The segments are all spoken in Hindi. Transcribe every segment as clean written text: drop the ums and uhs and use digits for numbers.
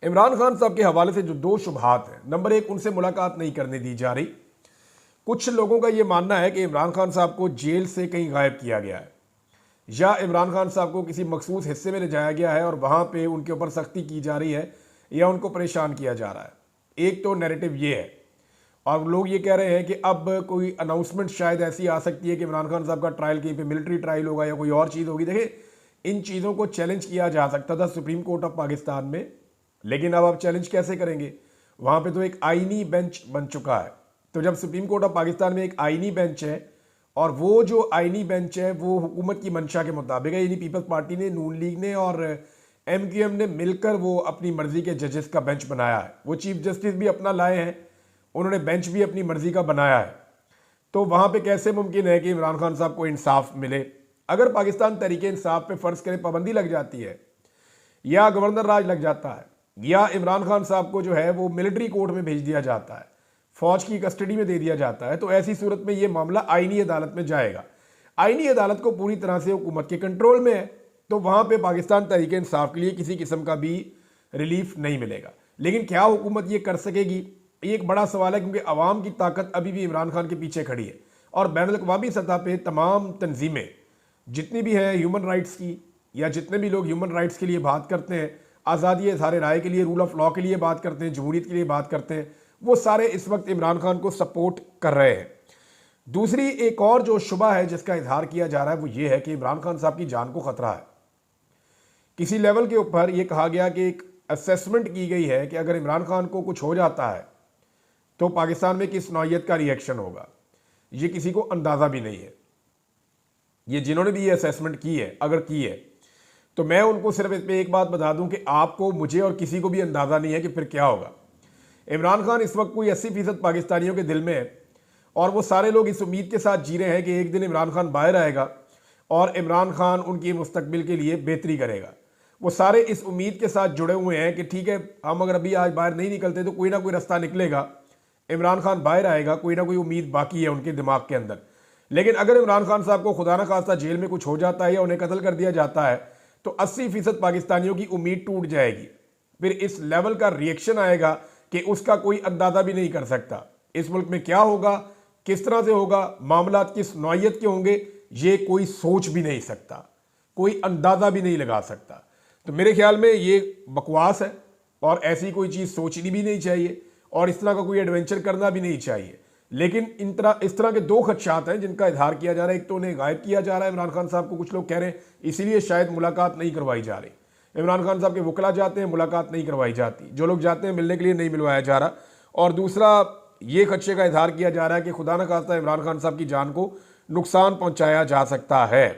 इमरान खान साहब के हवाले से जो दो शुबहात हैं, नंबर एक, उनसे मुलाकात नहीं करने दी जा रही। कुछ लोगों का ये मानना है कि इमरान खान साहब को जेल से कहीं गायब किया गया है या इमरान खान साहब को किसी मखसूस हिस्से में ले जाया गया है और वहाँ पे उनके ऊपर सख्ती की जा रही है या उनको परेशान किया जा रहा है। एक तो नैरेटिव ये है, और लोग ये कह रहे हैं कि अब कोई अनाउंसमेंट शायद ऐसी आ सकती है कि इमरान खान साहब का ट्रायल कहीं पे मिलिट्री ट्रायल होगा या कोई और चीज़ होगी। देखिए, इन चीज़ों को चैलेंज किया जा सकता था सुप्रीम कोर्ट ऑफ पाकिस्तान में, लेकिन अब आप चैलेंज कैसे करेंगे? वहाँ पे तो एक आईनी बेंच बन चुका है। तो जब सुप्रीम कोर्ट ऑफ पाकिस्तान में एक आईनी बेंच है और वो जो आईनी बेंच है वो हुकूमत की मंशा के मुताबिक है, यानी पीपल्स पार्टी ने, नून लीग ने और MQM ने मिलकर वो अपनी मर्जी के जजेस का बेंच बनाया है। वो चीफ जस्टिस भी अपना लाए हैं, उन्होंने बेंच भी अपनी मर्जी का बनाया है। तो वहाँ पे कैसे मुमकिन है कि इमरान खान साहब को इंसाफ मिले? अगर पाकिस्तान तरीके इंसाफ पे फ़र्ज़ करें पाबंदी लग जाती है या गवर्नर राज लग जाता है या इमरान खान साहब को जो है वो मिलिट्री कोर्ट में भेज दिया जाता है, फौज की कस्टडी में दे दिया जाता है, तो ऐसी सूरत में ये मामला आईनी अदालत में जाएगा। आईनी अदालत को पूरी तरह से हुकूमत के कंट्रोल में है, तो वहाँ पे पाकिस्तान तरीके इंसाफ के लिए किसी किस्म का भी रिलीफ नहीं मिलेगा। लेकिन क्या हुकूमत ये कर सकेगी? ये एक बड़ा सवाल है, क्योंकि अवाम की ताकत अभी भी इमरान खान के पीछे खड़ी है और बैनुल-अक़वामी सतह पे तमाम तंजीमें जितनी भी हैं ह्यूमन राइट्स की, या जितने भी लोग ह्यूमन राइट्स के लिए बात करते हैं, आज़ादी इज़हार राय के लिए, रूल ऑफ लॉ के लिए बात करते हैं, जमहूरियत के लिए बात करते हैं, वो सारे इस वक्त इमरान खान को सपोर्ट कर रहे हैं। दूसरी एक और जो शुबा है जिसका इजहार किया जा रहा है वो ये है कि इमरान खान साहब की जान को खतरा है। किसी लेवल के ऊपर ये कहा गया कि एक असेसमेंट की गई है कि अगर इमरान खान को कुछ हो जाता है तो पाकिस्तान में किस नौइयत का रिएक्शन होगा, ये किसी को अंदाज़ा भी नहीं है। ये जिन्होंने भी ये असेसमेंट की है, अगर की है, तो मैं उनको सिर्फ इस पर एक बात बता दूं कि आपको, मुझे और किसी को भी अंदाज़ा नहीं है कि फिर क्या होगा। इमरान खान इस वक्त कोई 80% पाकिस्तानियों के दिल में है और वो सारे लोग इस उम्मीद के साथ जी रहे हैं कि एक दिन इमरान खान बाहर आएगा और इमरान खान उनकी मुस्तकबिल के लिए बेहतरी करेगा। वो सारे इस उम्मीद के साथ जुड़े हुए हैं कि ठीक है, हम अगर अभी आज बाहर नहीं निकलते तो कोई ना कोई रास्ता निकलेगा, इमरान खान बाहर आएगा, कोई ना कोई उम्मीद बाकी है उनके दिमाग के अंदर। लेकिन अगर इमरान खान साहब को खुदा न खास्ता जेल में कुछ हो जाता है या उन्हें कत्ल कर दिया जाता है तो 80% पाकिस्तानियों की उम्मीद टूट जाएगी। फिर इस लेवल का रिएक्शन आएगा कि उसका कोई अंदाजा भी नहीं कर सकता। इस मुल्क में क्या होगा, किस तरह से होगा, मामला किस नौइयत के होंगे, ये कोई सोच भी नहीं सकता, कोई अंदाजा भी नहीं लगा सकता। तो मेरे ख्याल में ये बकवास है और ऐसी कोई चीज़ सोचनी भी नहीं चाहिए और इस तरह का कोई एडवेंचर करना भी नहीं चाहिए। लेकिन इस तरह के दो खदशात हैं जिनका इजहार किया जा रहा है। एक तो उन्हें गायब किया जा रहा है इमरान खान साहब को, कुछ लोग कह रहे हैं इसीलिए शायद मुलाकात नहीं करवाई जा रही। इमरान खान साहब के वकला जाते हैं, मुलाकात नहीं करवाई जाती, जो लोग जाते हैं मिलने के लिए नहीं मिलवाया जा रहा। और दूसरा ये खदशे का इजहार किया जा रहा है कि खुदा न खास्ता इमरान खान साहब की जान को नुकसान पहुँचाया जा सकता है।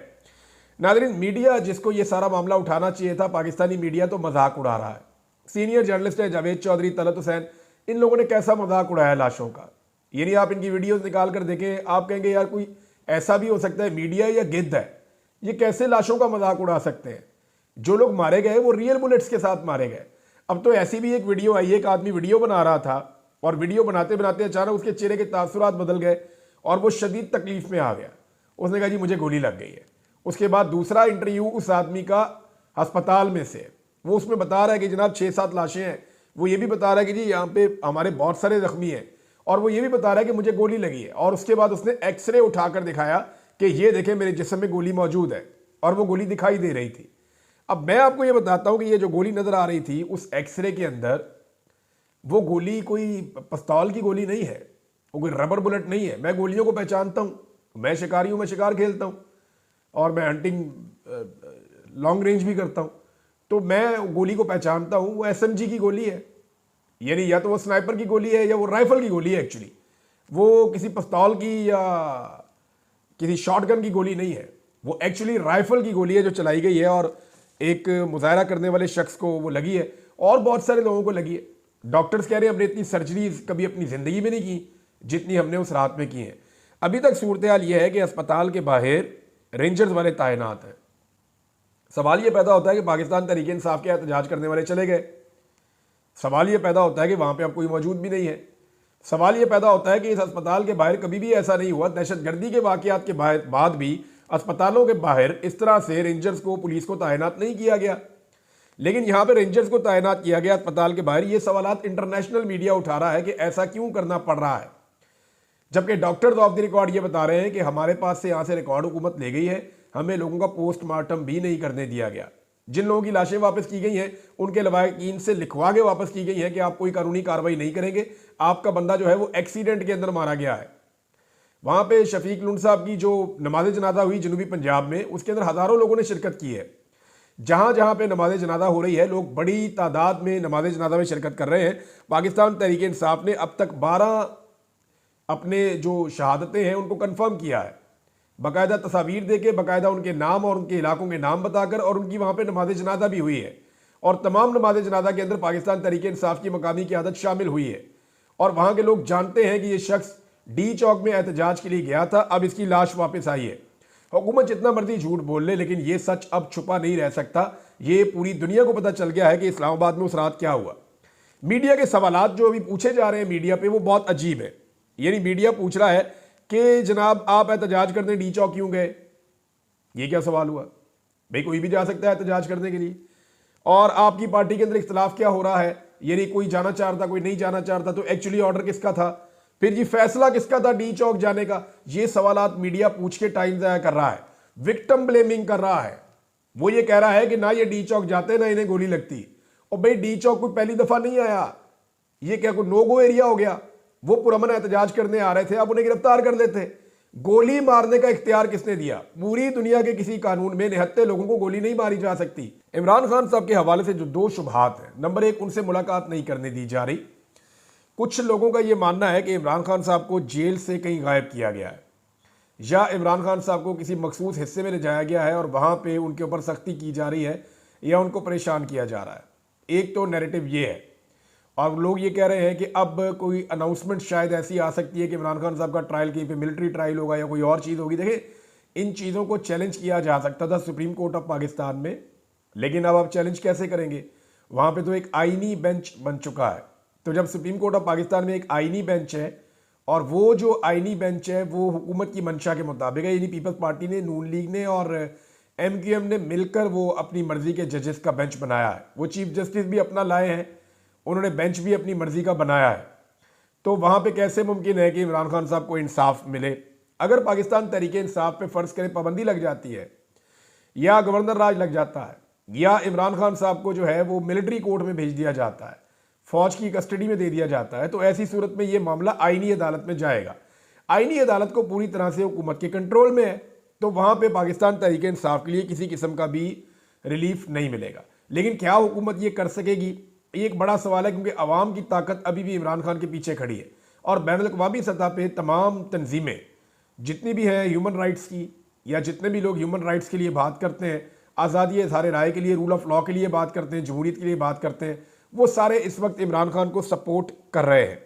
नाज़रीन, मीडिया जिसको ये सारा मामला उठाना चाहिए था, पाकिस्तानी मीडिया तो मजाक उड़ा रहा है। सीनियर जर्नलिस्ट है जावेद चौधरी, तलत हुसैन, इन लोगों ने कैसा मजाक उड़ाया लाशों का। यानी आप इनकी वीडियोस निकाल कर देखें, आप कहेंगे यार कोई ऐसा भी हो सकता है, मीडिया या गिद्ध है, ये कैसे लाशों का मजाक उड़ा सकते हैं। जो लोग मारे गए वो रियल बुलेट्स के साथ मारे गए। अब तो ऐसी भी एक वीडियो आई है, एक आदमी वीडियो बना रहा था और वीडियो बनाते बनाते अचानक उसके चेहरे के तासुरात बदल गए और वो शदीद तकलीफ में आ गया। उसने कहा जी मुझे गोली लग गई है। उसके बाद दूसरा इंटरव्यू उस आदमी का अस्पताल में से, वो उसमें बता रहा है कि जनाब 6-7 लाशें हैं। वो ये भी बता रहा है कि जी यहाँ पे हमारे बहुत सारे जख्मी हैं, और वो ये भी बता रहा है कि मुझे गोली लगी है। और उसके बाद उसने एक्सरे उठाकर दिखाया कि ये देखें मेरे जिस्म में गोली मौजूद है, और वो गोली दिखाई दे रही थी। अब मैं आपको ये बताता हूँ कि ये जो गोली नजर आ रही थी उस एक्सरे के अंदर, वो गोली कोई पिस्तौल की गोली नहीं है, वो कोई रबर बुलेट नहीं है। मैं गोलियों को पहचानता हूँ, मैं शिकारी हूँ, मैं शिकार खेलता हूँ और मैं हंटिंग लॉन्ग रेंज भी करता हूँ, तो मैं गोली को पहचानता हूँ। वो SMG की गोली है, यानी या तो वो स्नाइपर की गोली है या वो राइफल की गोली है। एक्चुअली वो किसी पिस्तौल की या किसी शॉटगन की गोली नहीं है, वो एक्चुअली राइफल की गोली है जो चलाई गई है और एक मुजाहरा करने वाले शख्स को वो लगी है और बहुत सारे लोगों को लगी है। डॉक्टर्स कह रहे हैं हमने इतनी सर्जरीज कभी अपनी ज़िंदगी में नहीं की जितनी हमने उस रात में की है। अभी तक सूरत हाल ये है कि अस्पताल के बाहर रेंजर्स वाले तैनात हैं। सवाल ये पैदा होता है कि पाकिस्तान तरीके इंसाफ के एहतजाज करने वाले चले गए। सवाल ये पैदा होता है कि वहाँ पे अब कोई मौजूद भी नहीं है। सवाल ये पैदा होता है कि इस अस्पताल के बाहर कभी भी ऐसा नहीं हुआ, दहशतगर्दी के वाक़यात के बाद भी अस्पतालों के बाहर इस तरह से रेंजर्स को, पुलिस को तैनात नहीं किया गया। लेकिन यहां पे रेंजर्स को तैनात किया गया अस्पताल के बाहर। ये सवालात इंटरनेशनल मीडिया उठा रहा है कि ऐसा क्यों करना पड़ रहा है, जबकि डॉक्टर्स ऑफ द रिकॉर्ड ये बता रहे हैं कि हमारे पास से यहां से रिकॉर्ड हुकूमत ले गई है, हमें लोगों का पोस्टमार्टम भी नहीं करने दिया गया। जिन लोगों की लाशें वापस की गई हैं उनके लवाकिन से लिखवा के वापस की गई है कि आप कोई कानूनी कार्रवाई नहीं करेंगे, आपका बंदा जो है वो एक्सीडेंट के अंदर मारा गया है। वहां पे शफीक लुंड साहब की जो नमाज जनाजा हुई जनूबी पंजाब में, उसके अंदर हजारों लोगों ने शिरकत की है। जहां जहां पे नमाज जनाजा हो रही है, लोग बड़ी तादाद में नमाज जनाजा में शिरकत कर रहे हैं। पाकिस्तान तहरीक इंसाफ ने अब तक 12 अपने जो शहादतें हैं उनको कंफर्म किया है, बाकायदा तस्वीर दे के, बाकायदा उनके नाम और उनके इलाकों के नाम बताकर, और उनकी वहां पे नमाज जनाजा भी हुई है। और तमाम नमाज जनाजा के अंदर पाकिस्तान तहरीक इंसाफ की मकामी क़यादत शामिल हुई है। और वहां के लोग जानते हैं कि ये शख्स डी चौक में एहतजाज के लिए गया था, अब इसकी लाश वापस आई है। हुकूमत जितना मर्जी झूठ बोल ले, लेकिन ये सच अब छुपा नहीं रह सकता। ये पूरी दुनिया को पता चल गया है कि इस्लामाबाद में उस रात क्या हुआ। मीडिया के सवालात जो अभी पूछे जा रहे हैं मीडिया पे, वो बहुत अजीब है। यानी मीडिया पूछ रहा है कि जनाब आप एहतजाज करने डी चौक क्यों गए? ये क्या सवाल हुआ भाई? कोई भी जा सकता है एहतजाज करने के लिए। और आपकी पार्टी के अंदर इख्तलाफ क्या हो रहा है? यानी कोई जाना चाहता, कोई नहीं जाना चाहता, तो एक्चुअली ऑर्डर किसका था? फिर ये फैसला किसका था डी चौक जाने का? ये सवालात मीडिया पूछ के टाइम ज़ाया कर रहा है, विक्टिम ब्लेमिंग कर रहा है। वो ये कह रहा है कि ना ये डी चौक जाते ना इन्हें गोली लगती। और भाई डी चौक कोई पहली दफा नहीं आया, ये क्या कोई नो गो एरिया हो गया? वो पुरअमन एहतजाज करने आ रहे थे, अब उन्हें गिरफ्तार कर लेते। गोली मारने का इख्तियार किसने दिया? पूरी दुनिया के किसी कानून में निहत्ते लोगों को गोली नहीं मारी जा सकती। इमरान खान साहब के हवाले से जो 2 शुबहात हैं, नंबर 1, उनसे मुलाकात नहीं करने दी जा रही। कुछ लोगों का यह मानना है कि इमरान खान साहब को जेल से कहीं गायब किया गया है, या इमरान खान साहब को किसी मखसूस हिस्से में ले जाया गया है और वहां पे उनके ऊपर सख्ती की जा रही है, या उनको परेशान किया जा रहा है। एक तो नैरेटिव ये है, और लोग ये कह रहे हैं कि अब कोई अनाउंसमेंट शायद ऐसी आ सकती है कि इमरान खान साहब का ट्रायल कहीं पे मिलिट्री ट्रायल होगा या कोई और चीज़ होगी। देखिए, इन चीज़ों को चैलेंज किया जा सकता था सुप्रीम कोर्ट ऑफ पाकिस्तान में, लेकिन अब आप चैलेंज कैसे करेंगे? वहाँ पे तो एक आईनी बेंच बन चुका है। तो जब सुप्रीम कोर्ट ऑफ पाकिस्तान में एक आईनी बेंच है, और वो जो आईनी बेंच है वो हुकूमत की मंशा के मुताबिक है, यानी पीपल्स पार्टी ने, नून लीग ने और MQM ने मिलकर वो अपनी मर्जी के जजेस का बेंच बनाया है। वो चीफ जस्टिस भी अपना लाए हैं, उन्होंने बेंच भी अपनी मर्जी का बनाया है। तो वहां पे कैसे मुमकिन है कि इमरान खान साहब को इंसाफ मिले? अगर पाकिस्तान तहरीक इंसाफ पे फर्ज करें पाबंदी लग जाती है, या गवर्नर राज लग जाता है, या इमरान खान साहब को जो है वो मिलिट्री कोर्ट में भेज दिया जाता है, फौज की कस्टडी में दे दिया जाता है, तो ऐसी सूरत में ये मामला आईनी अदालत में जाएगा। आईनी अदालत को पूरी तरह से हुकूमत के कंट्रोल में है, तो वहां पे पाकिस्तान तहरीक इंसाफ के लिए किसी किस्म का भी रिलीफ नहीं मिलेगा। लेकिन क्या हुकूमत ये कर सकेगी? ये एक बड़ा सवाल है, क्योंकि अवाम की ताकत अभी भी इमरान खान के पीछे खड़ी है। और बैनुल-अक़वामी सतह पे तमाम तंजीमें जितनी भी हैं ह्यूमन राइट्स की, या जितने भी लोग ह्यूमन राइट्स के लिए बात करते हैं, आज़ादी इज़हार राय के लिए, रूल ऑफ लॉ के लिए बात करते हैं, जमहूरियत के लिए बात करते हैं, वो सारे इस वक्त इमरान खान को सपोर्ट कर रहे हैं।